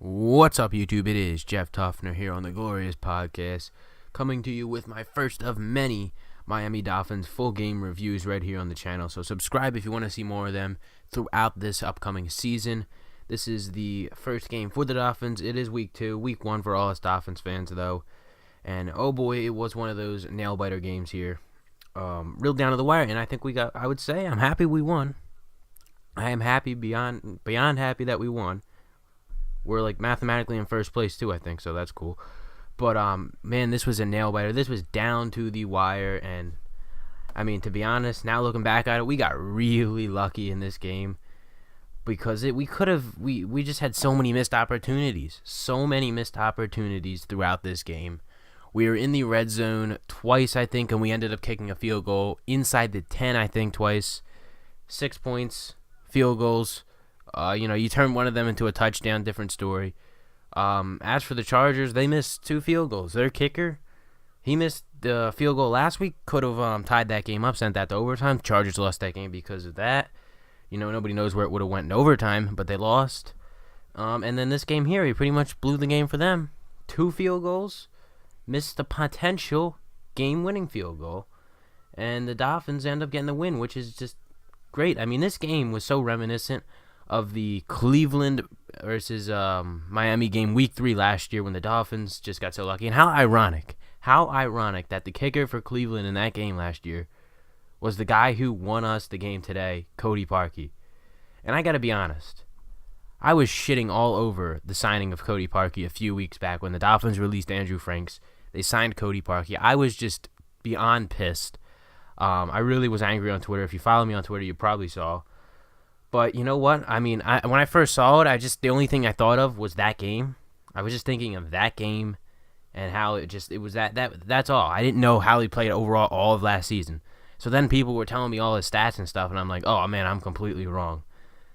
What's up, YouTube? It is Jeff Tuffner here on the Glorious Podcast, coming to you with my first of many Miami Dolphins full game reviews right here on the channel. So subscribe if you want to see more of them throughout this upcoming season. This is the first game for the Dolphins. It is week 2, week 1 for all us Dolphins fans, though. And oh boy, it was one of those nail-biter games here. Real down to the wire, and I think I would say I'm happy we won. I am happy beyond happy that we won. We're like mathematically in first place too, I think, so that's cool. But man, this was a nail biter. This was down to the wire, and I mean, to be honest, now looking back at it, we got really lucky in this game because we just had so many missed opportunities, throughout this game. We were in the red zone twice, I think, and we ended up kicking a field goal inside the 10, I think, twice. 6 points, field goals. You turn one of them into a touchdown, different story. As for the Chargers, they missed 2 field goals. Their kicker, he missed the field goal last week, could have tied that game up, sent that to overtime. The Chargers lost that game because of that. Nobody knows where it would have went in overtime, but they lost. And then this game here, he pretty much blew the game for them. 2 field goals, missed the potential game-winning field goal, and the Dolphins end up getting the win, which is just great. I mean, this game was so reminiscent of the Cleveland versus Miami game week 3 last year when the Dolphins just got so lucky. And how ironic that the kicker for Cleveland in that game last year was the guy who won us the game today, Cody Parkey. And I got to be honest, I was shitting all over the signing of Cody Parkey a few weeks back when the Dolphins released Andrew Franks. They signed Cody Parkey. I was just beyond pissed. I really was angry on Twitter. If you follow me on Twitter, you probably saw. But you know what? I mean, when I first saw it, the only thing I thought of was that game. I was just thinking of that game and how that's all. I didn't know how he played overall all of last season. So then people were telling me all his stats and stuff, and I'm like, oh man, I'm completely wrong.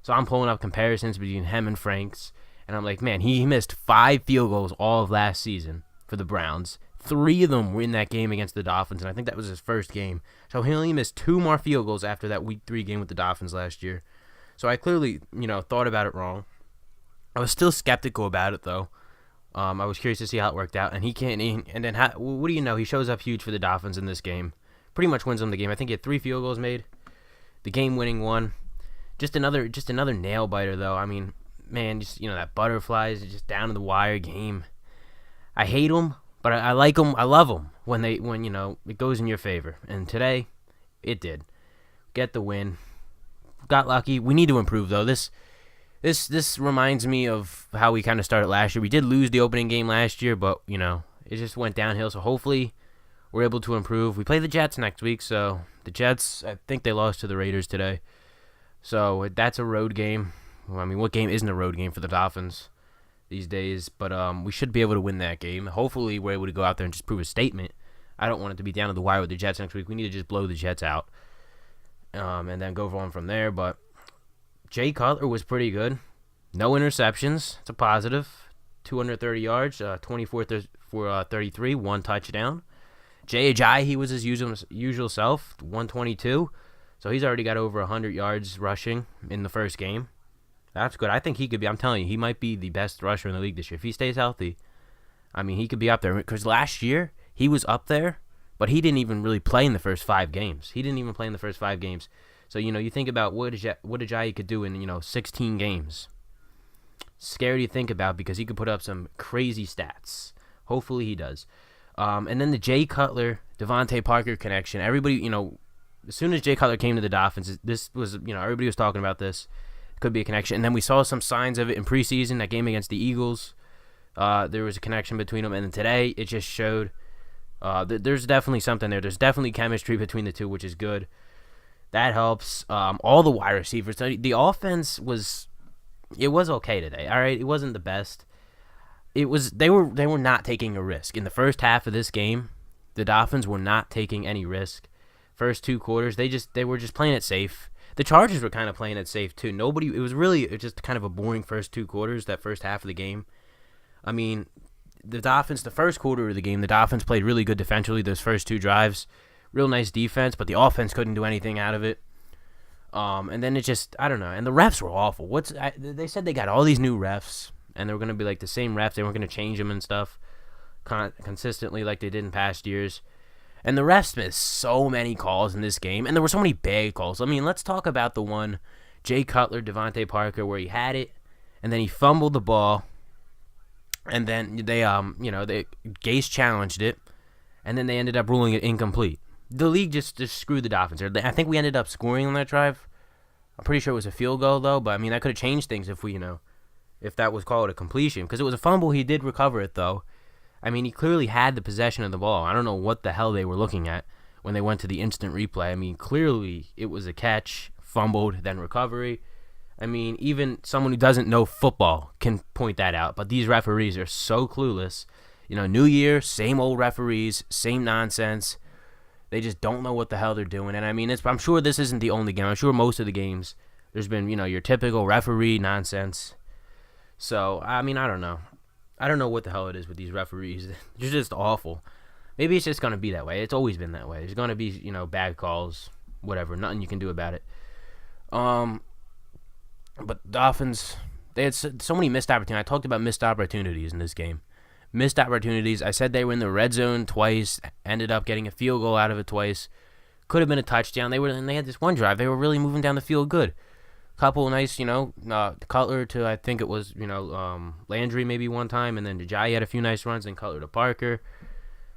So I'm pulling up comparisons between him and Franks, and I'm like, man, he missed 5 field goals all of last season for the Browns. 3 of them were in that game against the Dolphins, and I think that was his first game. So he only missed 2 more field goals after that week 3 game with the Dolphins last year. So I clearly, thought about it wrong. I was still skeptical about it, though. I was curious to see how it worked out. And what do you know? He shows up huge for the Dolphins in this game. Pretty much wins them the game. I think he had 3 field goals made. The game-winning one. Just another nail-biter, though. I mean, man, that butterflies, just down-to-the-wire game. I hate them, but I like them. I love them when it goes in your favor. And today, it did. Get the win. Got lucky. We need to improve, though. This reminds me of how we kind of started last year. We did lose the opening game last year, but it just went downhill. So hopefully we're able to improve. We play the Jets next week, so the Jets, I think they lost to the Raiders today. So that's a road game. Well, I mean, what game isn't a road game for the Dolphins these days? But we should be able to win that game. Hopefully we're able to go out there and just prove a statement. I don't want it to be down to the wire with the Jets next week. We need to just blow the Jets out. And then go on from there. But Jay Cutler was pretty good. No interceptions. It's a positive. 230 yards, 24 for 33, 1 touchdown. Jay Ajayi, he was his usual self, 122. So he's already got over 100 yards rushing in the first game. That's good. I think he could be, I'm telling you, he might be the best rusher in the league this year. If he stays healthy, I mean, he could be up there. Because last year, he was up there. But he didn't even really play in the first 5 games. So, you think about what Ajayi could do in, 16 games. Scary to think about because he could put up some crazy stats. Hopefully he does. And then the Jay Cutler, Devontae Parker connection. Everybody, as soon as Jay Cutler came to the Dolphins, this was, everybody was talking about this. It could be a connection. And then we saw some signs of it in preseason, that game against the Eagles. There was a connection between them. And then today, it just showed... there's definitely something there. There's definitely chemistry between the two, which is good. That helps. All the wide receivers. The offense was okay today. All right, it wasn't the best. They were not taking a risk in the first half of this game. The Dolphins were not taking any risk. First 2 quarters, they were just playing it safe. The Chargers were kind of playing it safe too. It was just kind of a boring first 2 quarters. That first half of the game. I mean. The Dolphins, the first quarter of the game, the Dolphins played really good defensively. Those first 2 drives, real nice defense, but the offense couldn't do anything out of it. And then it just, I don't know. And the refs were awful. They said they got all these new refs. and they were going to be like the same refs. They weren't going to change them and stuff consistently like they did in past years. And the refs missed so many calls in this game, and there were so many bad calls. I mean, let's talk about the one, Jay Cutler, Devontae Parker, where he had it, and then he fumbled the ball, and then Gase challenged it, and then they ended up ruling it incomplete. The league just screwed the Dolphins. I think we ended up scoring on that drive. I'm pretty sure it was a field goal, though, but I mean, that could have changed things if that was called a completion, because it was a fumble. He did recover it, though. I mean, he clearly had the possession of the ball. I don't know what the hell they were looking at when they went to the instant replay. I mean, clearly it was a catch, fumbled, then recovery. I mean, even someone who doesn't know football can point that out. But these referees are so clueless. New year, same old referees, same nonsense. They just don't know what the hell they're doing. And I mean, I'm sure this isn't the only game. I'm sure most of the games there's been, your typical referee nonsense. So, I mean, I don't know. I don't know what the hell it is with these referees. They're just awful. Maybe it's just going to be that way. It's always been that way. There's going to be, bad calls, whatever. Nothing you can do about it. But Dolphins, they had so many missed opportunities. I talked about missed opportunities in this game. Missed opportunities. I said they were in the red zone twice. Ended up getting a field goal out of it twice. Could have been a touchdown. They had this one drive. They were really moving down the field good. Couple nice, Cutler to, I think it was, Landry maybe one time, and then Jai had a few nice runs, and Cutler to Parker.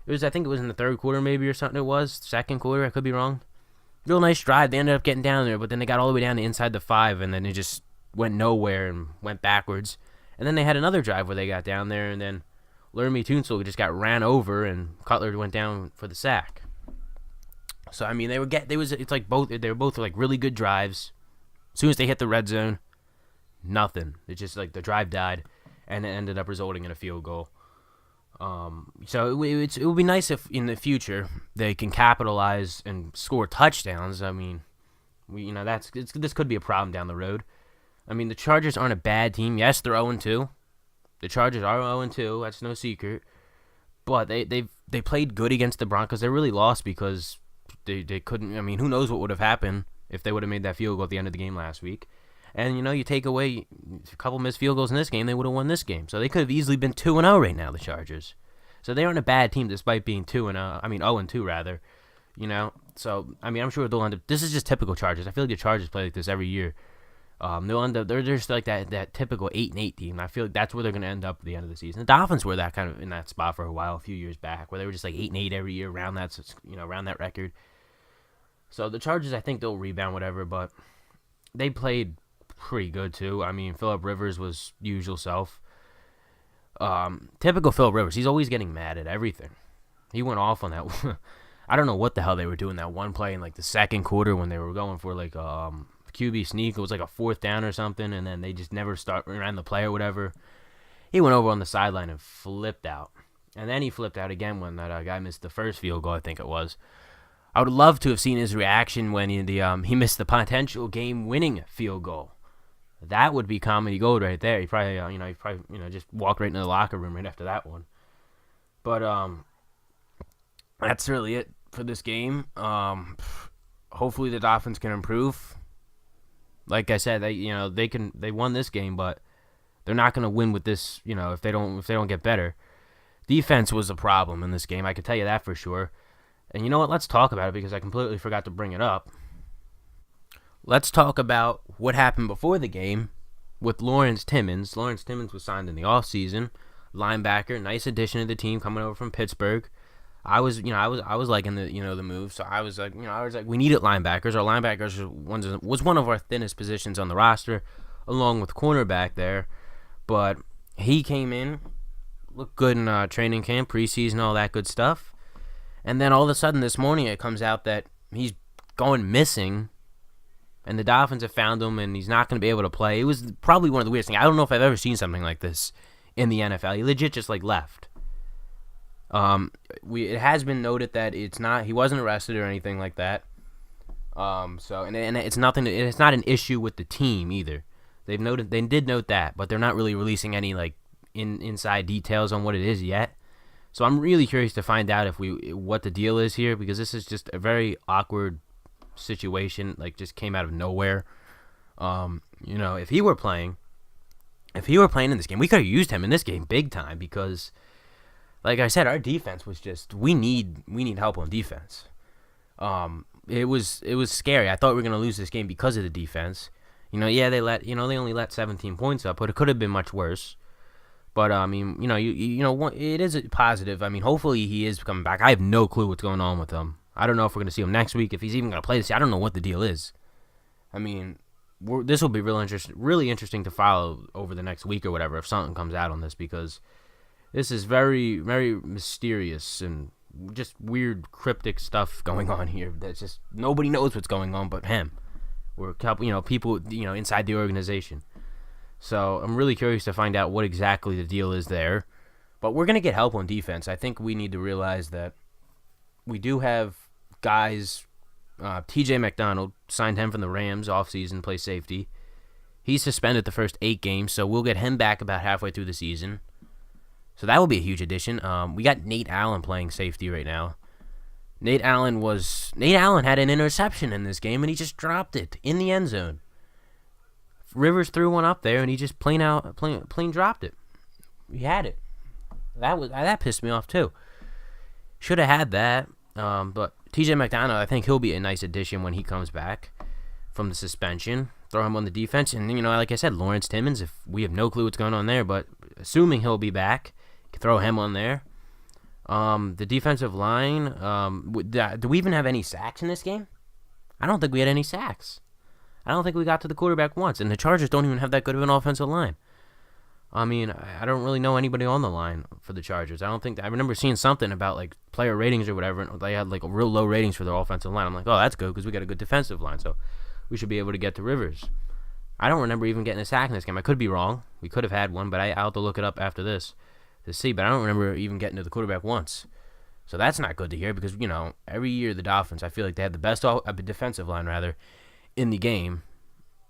I think it was in the third quarter maybe or something it was. Second quarter, I could be wrong. Real nice drive. They ended up getting down there, but then they got all the way down to inside the 5, and then it just went nowhere and went backwards. And then they had another drive where they got down there, and then Lermy Tunsil just got ran over, and Cutler went down for the sack. So, I mean, they were both like really good drives. As soon as they hit the red zone, nothing. It's just like the drive died, and it ended up resulting in a field goal. So it would be nice if in the future they can capitalize and score touchdowns. I mean, this could be a problem down the road. I mean, the Chargers aren't a bad team. Yes, they're 0-2. The Chargers are 0-2. That's no secret. But they played good against the Broncos. They really lost because they couldn't. I mean, who knows what would have happened if they would have made that field goal at the end of the game last week. And, you take away a couple missed field goals in this game, they would have won this game. So they could have easily been 2-0 right now, the Chargers. So they aren't a bad team despite being 0-2 rather. So, I mean, I'm sure they'll end up, this is just typical Chargers. I feel like the Chargers play like this every year. They'll end up, they're just like that typical 8-8 team. I feel like that's where they're going to end up at the end of the season. The Dolphins were that kind of in that spot for a while, a few years back, where they were just like 8-8 every year around that record. So the Chargers, I think they'll rebound, whatever, but they played pretty good too. I mean, Phillip Rivers was usual self. Typical Phillip Rivers. He's always getting mad at everything. He went off on that. I don't know what the hell they were doing that one play in like the second quarter when they were going for like QB sneak. It was like a 4th down or something, and then they just never ran the play or whatever. He went over on the sideline and flipped out. And then he flipped out again when that guy missed the first field goal, I think it was. I would love to have seen his reaction when he missed the potential game-winning field goal. That would be comedy gold right there. He probably just walked right into the locker room right after that one. But that's really it for this game. Hopefully the Dolphins can improve. Like I said, they won this game, but they're not going to win with this. If they don't get better. Defense was a problem in this game. I can tell you that for sure. And you know what? Let's talk about it because I completely forgot to bring it up. Let's talk about what happened before the game with Lawrence Timmons. Lawrence Timmons was signed in the offseason. Linebacker, nice addition to the team coming over from Pittsburgh. I was liking the move. So I was like, we needed linebackers. Our linebackers was one of our thinnest positions on the roster, along with cornerback there. But he came in, looked good in training camp, preseason, all that good stuff. And then all of a sudden this morning it comes out that he's going missing, and the Dolphins have found him, and he's not going to be able to play. It was probably one of the weirdest things. I don't know if I've ever seen something like this in the NFL. He legit just left. It has been noted that he wasn't arrested or anything like that. And it's nothing. It's not an issue with the team either. They did note that, but they're not really releasing any inside details on what it is yet. So I'm really curious to find out what the deal is here, because this is just a very awkward situation, just came out of nowhere. If he were playing, if he were playing in this game, we could have used him in this game big time because, like I said, our defense was just we need help on defense. It was scary. I thought we were gonna lose this game because of the defense. Yeah, they only let 17 points up, but it could have been much worse. But I mean, it is a positive. I mean, hopefully he is coming back. I have no clue what's going on with him. I don't know if we're gonna see him next week, if he's even gonna play this. I don't know what the deal is. I mean, this will be really interesting to follow over the next week or whatever if something comes out on this, because this is very, very mysterious and just weird, cryptic stuff going on here. That's just nobody knows what's going on but him, or people inside the organization. So I'm really curious to find out what exactly the deal is there. But we're gonna get help on defense. I think we need to realize that we do have guys. T.J. McDonald, signed him from the Rams offseason, play safety. He's suspended the first 8 games, so we'll get him back about halfway through the season. So that will be a huge addition. We got Nate Allen playing safety right now. Nate Allen had an interception in this game, and he just dropped it in the end zone. Rivers threw one up there, and he just plain dropped it. He had it. That pissed me off too. Should have had that, but T.J. McDonald, I think he'll be a nice addition when he comes back from the suspension. Throw him on the defense, and like I said, Lawrence Timmons. If we have no clue what's going on there, but assuming he'll be back, throw him on there. The defensive line. Do we even have any sacks in this game? I don't think we had any sacks. I don't think we got to the quarterback once, and the Chargers don't even have that good of an offensive line. I mean, I don't really know anybody on the line for the Chargers. I remember seeing something about like player ratings or whatever, and they had like real low ratings for their offensive line. I'm like, oh, that's good because we got a good defensive line, so we should be able to get to Rivers. I don't remember even getting a sack in this game. I could be wrong. We could have had one, but I'll have to look it up after this to see. But I don't remember even getting to the quarterback once. So that's not good to hear because, every year the Dolphins, I feel like they have the best defensive line, in the game.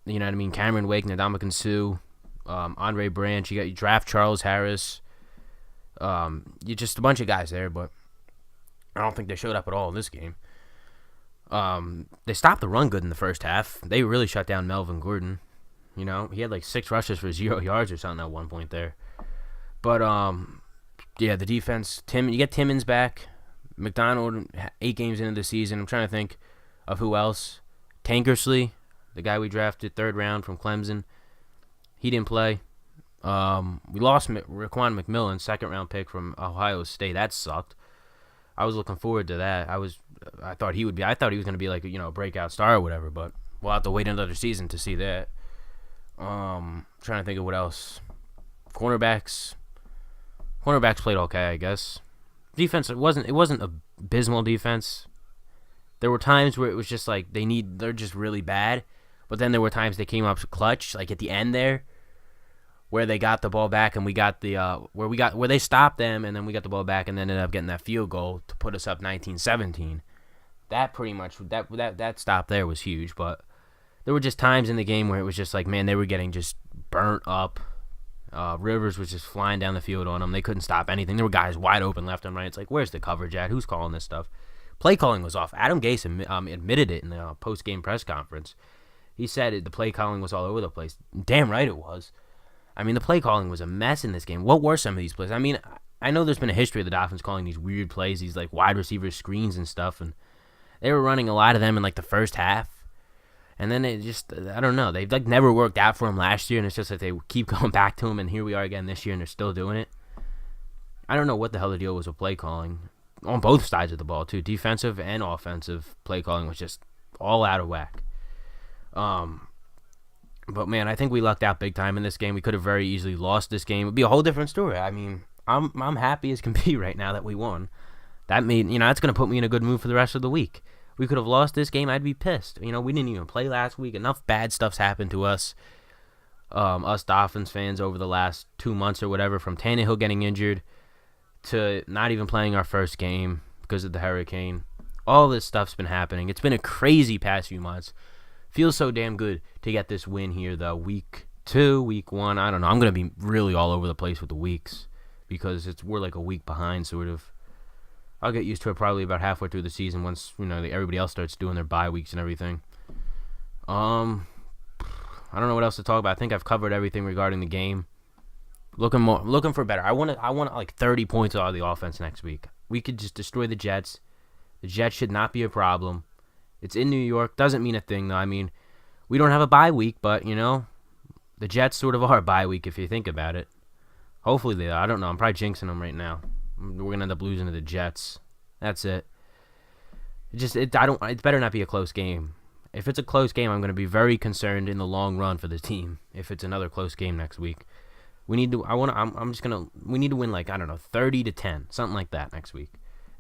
You know what I mean? Cameron Wake, Ndamukong Suh, Andre Branch, you draft Charles Harris. You just a bunch of guys there, but I don't think they showed up at all in this game. They stopped the run good in the first half. They really shut down Melvin Gordon. He had like 6 rushes for 0 yards or something at one point there. But the defense. You get Timmons back. McDonald 8 games into the season. I'm trying to think of who else. Tankersley, the guy we drafted 3rd round from Clemson. He didn't play. We lost Raquan McMillan, 2nd round pick from Ohio State. That sucked. I was looking forward to that. I thought he was going to be like a breakout star or whatever, but we'll have to wait another season to see that. Trying to think of what else. Cornerbacks played okay, I guess. Defense, it wasn't abysmal defense. There were times where it was just like they're just really bad. But then there were times they came up clutch, like at the end there, where they got the ball back and we got the where they stopped them and then we got the ball back and then ended up getting that field goal to put us up 19-17. That pretty much that stop there was huge. But there were just times in the game where it was just like, man, they were getting just burnt up. Rivers was just flying down the field on them. They couldn't stop anything. There were guys wide open left and right. It's like, where's the coverage at? Who's calling this stuff? Play calling was off. Adam Gase admitted it in the post-game press conference. He said the play calling was all over the place. Damn right it was. I mean, the play calling was a mess in this game. What were some of these plays? I mean, I know there's been a history of the Dolphins calling these weird plays, these like wide receiver screens and stuff, and they were running a lot of them in like the first half. And then it just, I don't know, they've like never worked out for them last year, and it's just like they keep going back to them, and here we are again this year, and they're still doing it. I don't know what the hell the deal was with play calling on both sides of the ball too. Defensive and offensive play calling was just all out of whack. But man, I think we lucked out big time in this game. We could have very easily lost this game. It'd be a whole different story. I mean, I'm happy as can be right now that we won. That made, that's going to put me in a good mood for the rest of the week. We could have lost this game, I'd be pissed. We didn't even play last week. Enough bad stuff's happened to us. Us Dolphins fans over the last 2 months or whatever, from Tannehill getting injured to not even playing our first game because of the hurricane. All this stuff's been happening. It's been a crazy past few months. Feels so damn good to get this win here, though. Week 2, week 1, I don't know. I'm going to be really all over the place with the weeks because we're like a week behind, sort of. I'll get used to it probably about halfway through the season once, everybody else starts doing their bye weeks and everything. I don't know what else to talk about. I think I've covered everything regarding the game. Looking for better. I want like 30 points out of the offense next week. We could just destroy the Jets. The Jets should not be a problem. It's in New York. Doesn't mean a thing, though. I mean, we don't have a bye week, but, the Jets sort of are a bye week if you think about it. Hopefully they are. I don't know. I'm probably jinxing them right now. We're going to end up losing to the Jets. That's it. It better not be a close game. If it's a close game, I'm going to be very concerned in the long run for the team if it's another close game next week. We need to win like, I don't know, 30-10, something like that next week.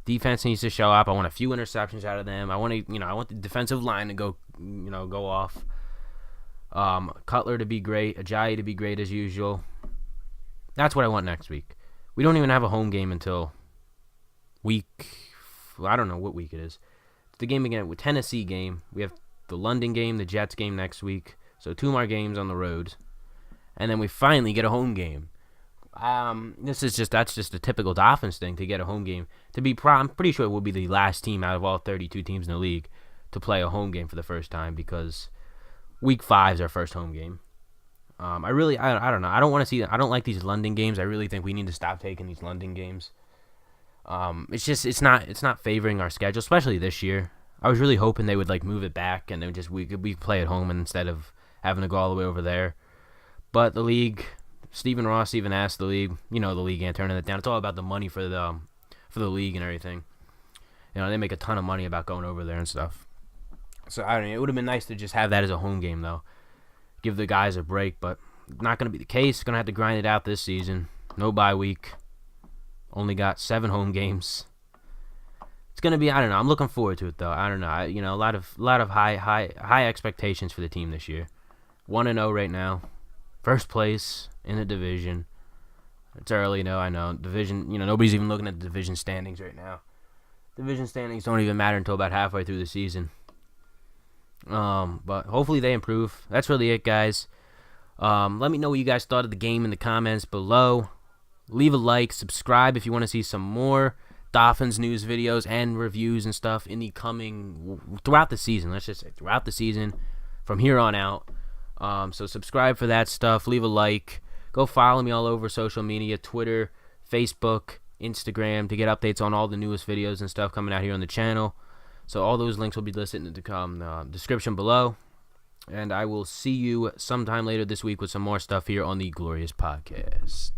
Defense needs to show up. I want a few interceptions out of them. I want the defensive line to go off. Cutler to be great, Ajayi to be great as usual. That's what I want next week. We don't even have a home game until I don't know what week it is. It's the game again with Tennessee game. We have the London game, the Jets game next week. So 2 more games on the road. And then we finally get a home game. That's just a typical Dolphins thing to get a home game. I'm pretty sure it will be the last team out of all 32 teams in the league to play a home game for the first time because Week 5 is our first home game. I don't know. I don't want to see. I don't like these London games. I really think we need to stop taking these London games. It's not favoring our schedule, especially this year. I was really hoping they would move it back and then we could play at home instead of having to go all the way over there. But the league, Stephen Ross even asked the league. The league ain't turning it down. It's all about the money for the league and everything. They make a ton of money about going over there and stuff. So I don't know. It would have been nice to just have that as a home game though. Give the guys a break, but not going to be the case. Going to have to grind it out this season. No bye week. Only got 7 home games. It's going to be, I don't know. I'm looking forward to it though. I don't know. A lot of high expectations for the team this year. 1-0 right now. First place in the division. It's early, I know. Division, nobody's even looking at the division standings right now. Division standings don't even matter until about halfway through the season. But hopefully they improve. That's really it, guys. Let me know what you guys thought of the game in the comments below. Leave a like, subscribe if you want to see some more Dolphins news videos and reviews and stuff throughout the season. Let's just say throughout the season from here on out. So subscribe for that stuff. Leave a like. Go follow me all over social media, Twitter, Facebook, Instagram, to get updates on all the newest videos and stuff coming out here on the channel. So all those links will be listed in the description below. And I will see you sometime later this week with some more stuff here on the Glorious Podcast.